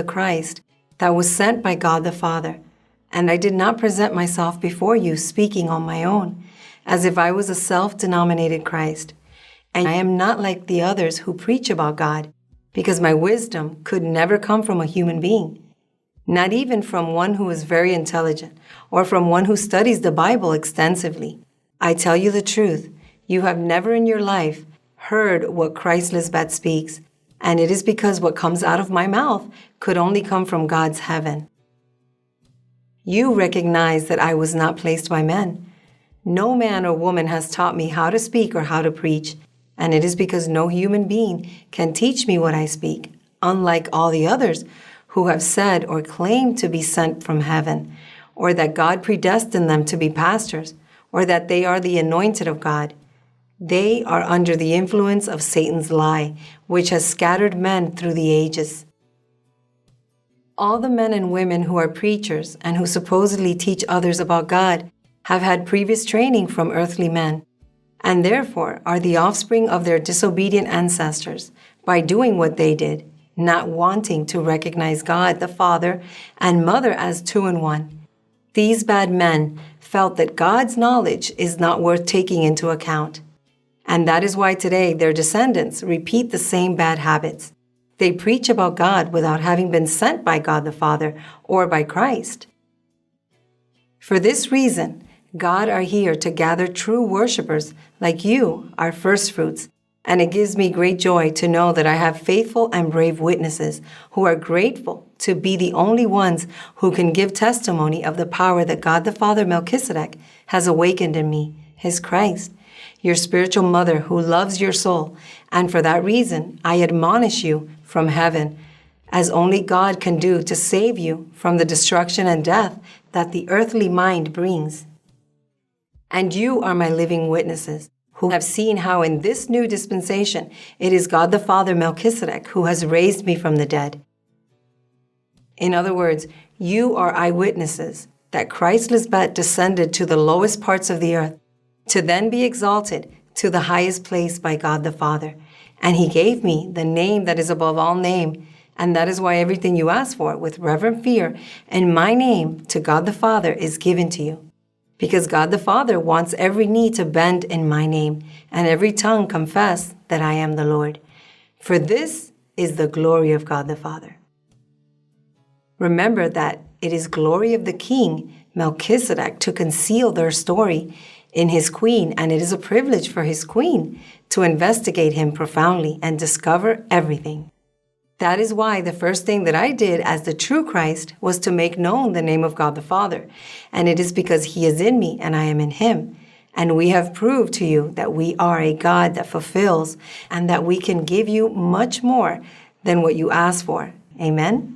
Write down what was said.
Christ that was sent by God the Father, and I did not present myself before you speaking on my own, as if I was a self-denominated Christ. And I am not like the others who preach about God, because my wisdom could never come from a human being, not even from one who is very intelligent or from one who studies the Bible extensively. I tell you the truth, you have never in your life heard what MelquisedecLisbet speaks, and it is because what comes out of my mouth could only come from God's heaven. You recognize that I was not placed by men. No man or woman has taught me how to speak or how to preach, and it is because no human being can teach me what I speak, unlike all the others who have said or claimed to be sent from heaven, or that God predestined them to be pastors, or that they are the anointed of God. They are under the influence of Satan's lie, which has scattered men through the ages. All the men and women who are preachers and who supposedly teach others about God have had previous training from earthly men, and therefore are the offspring of their disobedient ancestors by doing what they did, not wanting to recognize God the Father and Mother as two in one. These bad men felt that God's knowledge is not worth taking into account. And that is why today their descendants repeat the same bad habits. They preach about God without having been sent by God the Father or by Christ. For this reason, God are here to gather true worshipers like you, our firstfruits, and it gives me great joy to know that I have faithful and brave witnesses who are grateful to be the only ones who can give testimony of the power that God the Father Melchizedek has awakened in me, his Christ, your spiritual mother who loves your soul, and for that reason I admonish you from heaven, as only God can do to save you from the destruction and death that the earthly mind brings. And you are my living witnesses, who have seen how in this new dispensation it is God the Father Melchizedek who has raised me from the dead. In other words, you are eyewitnesses that MelquisedecLisbet descended to the lowest parts of the earth, to then be exalted to the highest place by God the Father. And he gave me the name that is above all name, and that is why everything you ask for with reverent fear in my name to God the Father is given to you. Because God the Father wants every knee to bend in my name, and every tongue confess that I am the Lord. For this is the glory of God the Father. Remember that it is glory of the king, Melchizedek, to conceal their story in his queen, and it is a privilege for his queen to investigate him profoundly and discover everything. That is why the first thing that I did as the true Christ was to make known the name of God the Father, and it is because he is in me and I am in him. And we have proved to you that we are a God that fulfills and that we can give you much more than what you ask for. Amen?